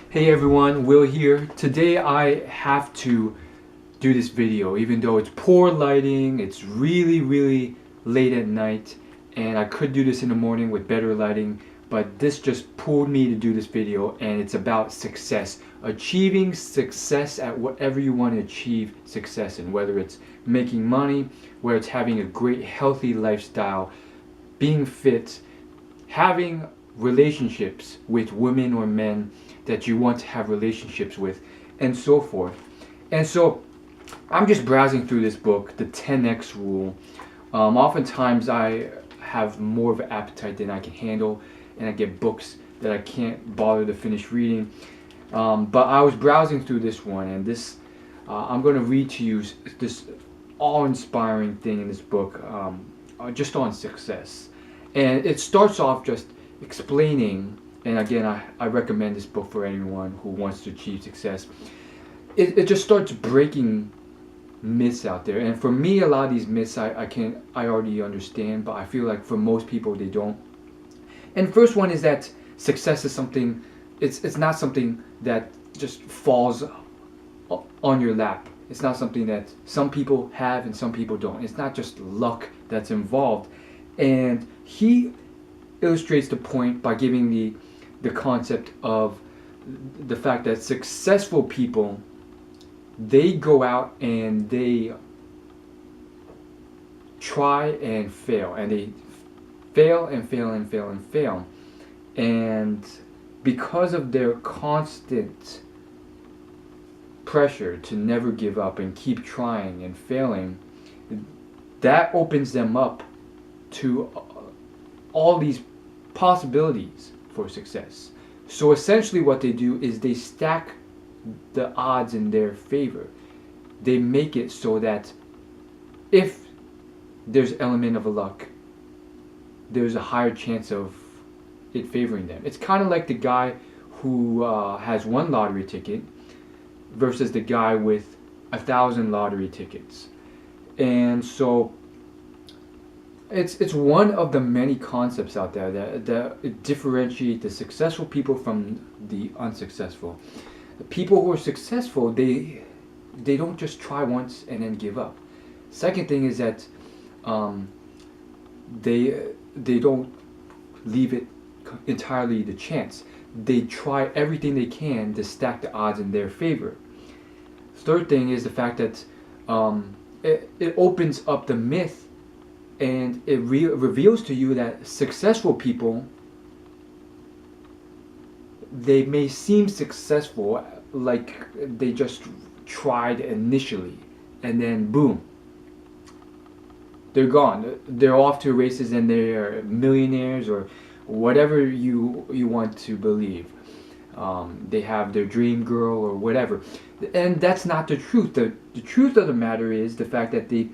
Hey everyone, Will here. Today I have to do this video even though it's poor lighting, it's really late at night, and I could do this in the morning with better lighting, but this just pulled me to do this video, and it's about success. Achieving success at whatever you want to achieve success in, whether it's making money, whether it's having a great healthy lifestyle, being fit, having relationships with women or men that you want to have relationships with, and so forth. And so I'm just browsing through this book, The 10X Rule. Oftentimes I have more of an appetite than I can handle, and I get books that I can't bother to finish reading. But I was browsing through this one, and I'm going to read to you this awe-inspiring thing in this book, just on success. And it starts off just explaining, and again, I recommend this book for anyone who wants to achieve success. It just starts breaking myths out there, and for me, a lot of these myths I already understand, but I feel like for most people they don't. And the first one is that success is something, it's not something that just falls on your lap. It's not something that some people have and some people don't. It's not just luck that's involved. And he illustrates the point by giving the concept of the fact that successful people, they go out and they try and fail, and they fail and fail and fail and fail, and because of their constant pressure to never give up and keep trying and failing, that opens them up to all these possibilities for success. So essentially what they do is they stack the odds in their favor. They make it so that if there's an element of a luck, there's a higher chance of it favoring them. It's kind of like the guy who has one lottery ticket versus the guy with 1,000 lottery tickets. And so it's one of the many concepts out there that differentiate the successful people from the unsuccessful. The people who are successful, they don't just try once and then give up. Second thing is that they don't leave it entirely to chance. They try everything they can to stack the odds in their favor. Third thing is the fact that it opens up the myth, and it reveals to you that successful people, they may seem successful like they just tried initially, and then boom, they're gone. They're off to races and they're millionaires or whatever you want to believe. They have their dream girl or whatever. And that's not the truth. The truth of the matter is the fact that they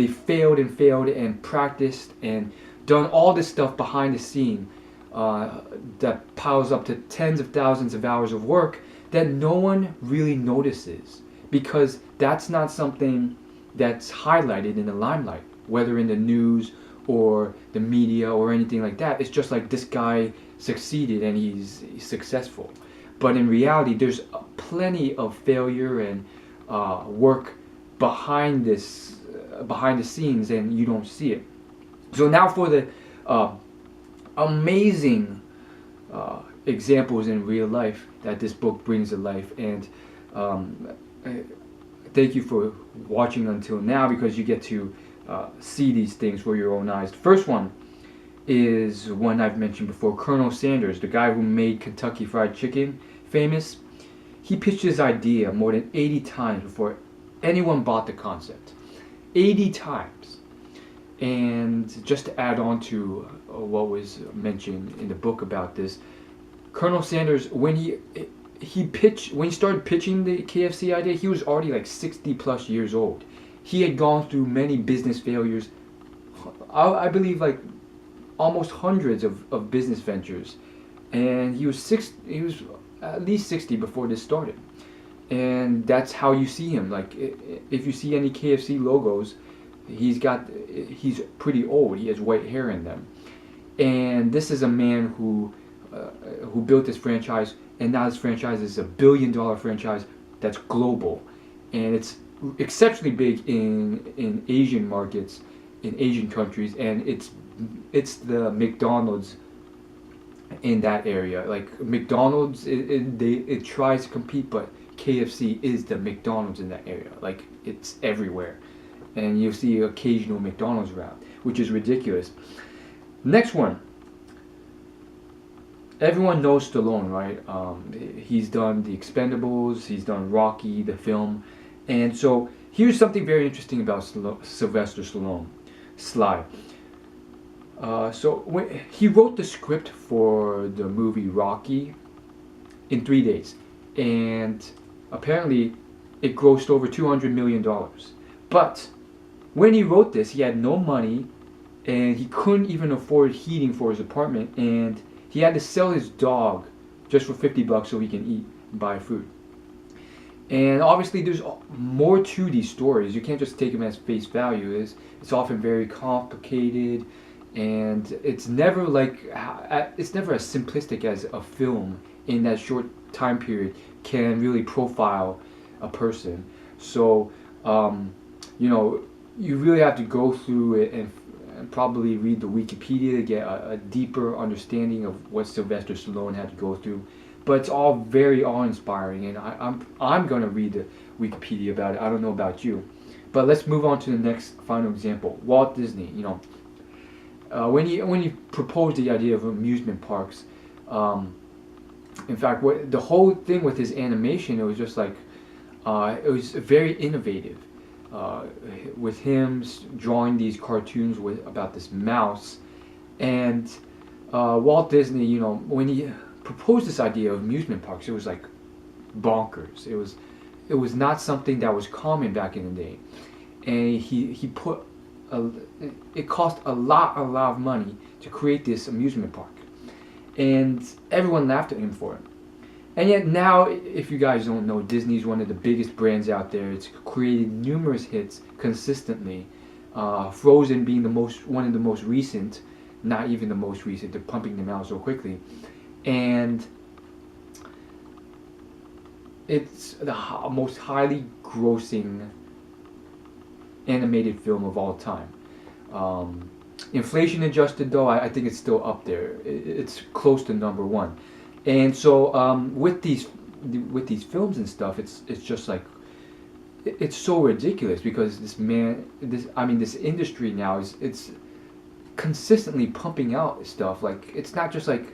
failed and practiced and done all this stuff behind the scene that piles up to tens of thousands of hours of work that no one really notices, because that's not something that's highlighted in the limelight, whether in the news or the media or anything like that. It's just like this guy succeeded and he's successful. But in reality, there's plenty of failure and work behind the scenes, and you don't see it. So now for the amazing examples in real life that this book brings to life. And thank you for watching until now, because you get to see these things with your own eyes. The first one is one I've mentioned before, Colonel Sanders, the guy who made Kentucky Fried Chicken famous. He pitched his idea more than 80 times before anyone bought the concept. 80 times. And just to add on to what was mentioned in the book about this, Colonel Sanders, when he started pitching the KFC idea, he was already like 60 plus years old. He had gone through many business failures. I believe like almost hundreds of business ventures, and he was at least 60 before this started. And that's how you see him. Like if you see any KFC logos, he's pretty old. He has white hair in them. And this is a man who who built this franchise, and now this franchise is $1 billion franchise that's global, and it's exceptionally big in Asian markets, in Asian countries, and it's the McDonald's in that area. Like McDonald's, it tries to compete, but KFC is the McDonald's in that area. Like it's everywhere, and you'll see occasional McDonald's around, which is ridiculous. Next one. Everyone knows Stallone, right? He's done The Expendables, he's done Rocky, the film, and so here's something very interesting about Sylvester Stallone, Sly. So when he wrote the script for the movie Rocky in 3 days, and apparently it grossed over $200 million. But when he wrote this, he had no money, and he couldn't even afford heating for his apartment, and he had to sell his dog just for $50 so he can eat and buy food. And obviously there's more to these stories. You can't just take them as face value. It's often very complicated, and it's never as simplistic as a film in that short time period can really profile a person. So you really have to go through it and probably read the Wikipedia to get a deeper understanding of what Sylvester Stallone had to go through. But it's all very awe-inspiring, and I'm gonna read the Wikipedia about it. I don't know about you, but let's move on to the next final example. Walt Disney. When he proposed the idea of amusement parks, in fact, the whole thing with his animation, it was just like it was very innovative. With him drawing these cartoons about this mouse, and Walt Disney, when he proposed this idea of amusement parks, it was like bonkers. It was not something that was common back in the day, and he put it cost a lot of money to create this amusement park, and everyone laughed at him for it. And yet now, if you guys don't know, Disney's one of the biggest brands out there. It's created numerous hits consistently. Frozen being one of the most recent, not even the most recent. They're pumping them out so quickly, and it's the most highly grossing animated film of all time. Inflation adjusted, though, I think it's still up there. It's close to number one. And so with these films and stuff, it's just like it's so ridiculous, because this industry now it's consistently pumping out stuff. Like it's not just like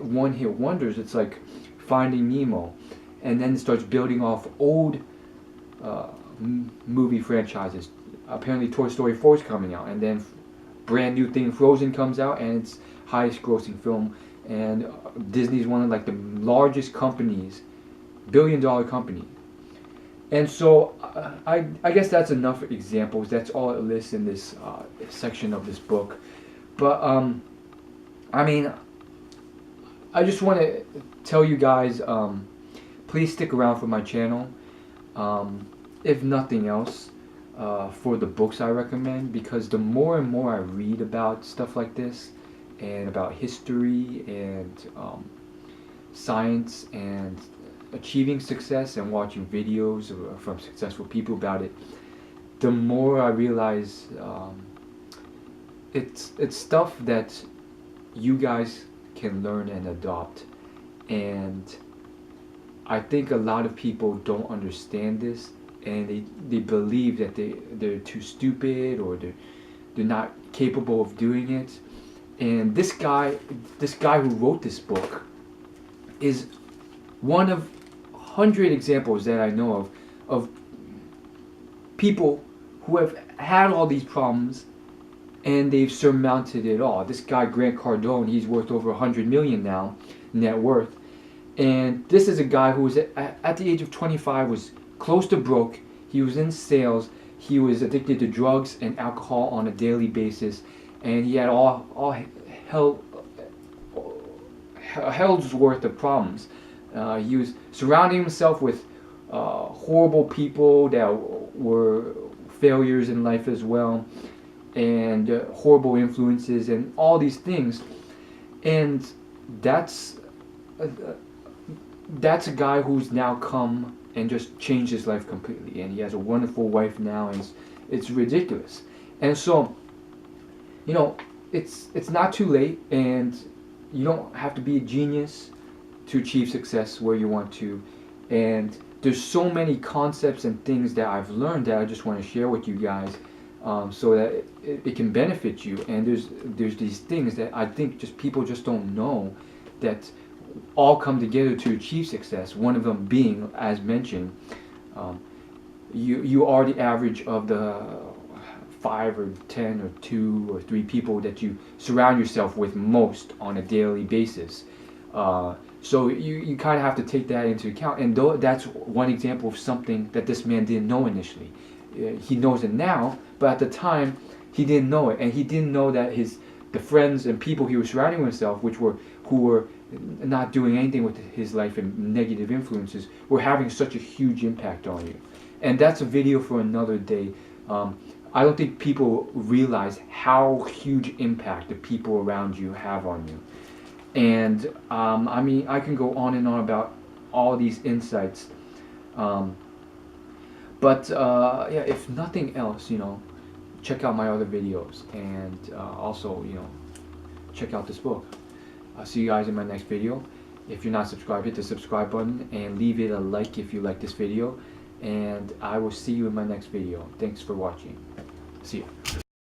one hit wonders. It's like Finding Nemo, and then it starts building off old movie franchises. Apparently Toy Story 4 is coming out, and then brand new thing Frozen comes out, and it's highest grossing film. And Disney's one of like the largest companies, billion-dollar company. And so I guess that's enough examples. That's all it lists in this section of this book. But I just want to tell you guys, please stick around for my channel. If nothing else, for the books I recommend, because the more and more I read about stuff like this, and about history and science and achieving success, and watching videos from successful people about it, the more I realize it's stuff that you guys can learn and adopt. And I think a lot of people don't understand this, and they believe that they're too stupid, or they're not capable of doing it. And this guy who wrote this book is one of 100 examples that I know of people who have had all these problems, and they've surmounted it all. This guy, Grant Cardone, he's worth over 100 million now, net worth. And this is a guy who was at the age of 25 was close to broke. He was in sales. He was addicted to drugs and alcohol on a daily basis, and he had all hell's worth of problems. He was surrounding himself with horrible people that were failures in life as well, and horrible influences and all these things. And that's that's a guy who's now come and just changed his life completely, and he has a wonderful wife now, and it's ridiculous. And so, you know, it's not too late, and you don't have to be a genius to achieve success where you want to. And there's so many concepts and things that I've learned that I just want to share with you guys, so that it can benefit you. And there's these things that I think just people just don't know, that all come together to achieve success. One of them being, as mentioned, you are the average of the 5 or 10 or 2 or 3 people that you surround yourself with most on a daily basis. So you kind of have to take that into account. And though that's one example of something that this man didn't know initially. He knows it now, but at the time he didn't know it, and he didn't know that the friends and people he was surrounding himself, who were not doing anything with his life and negative influences, were having such a huge impact on you. And that's a video for another day. I don't think people realize how huge impact the people around you have on you. And I mean, I can go on and on about all these insights. But yeah, if nothing else, check out my other videos, and also, check out this book. I'll see you guys in my next video. If you're not subscribed, hit the subscribe button and leave it a like if you like this video. And I will see you in my next video. Thanks for watching. See you.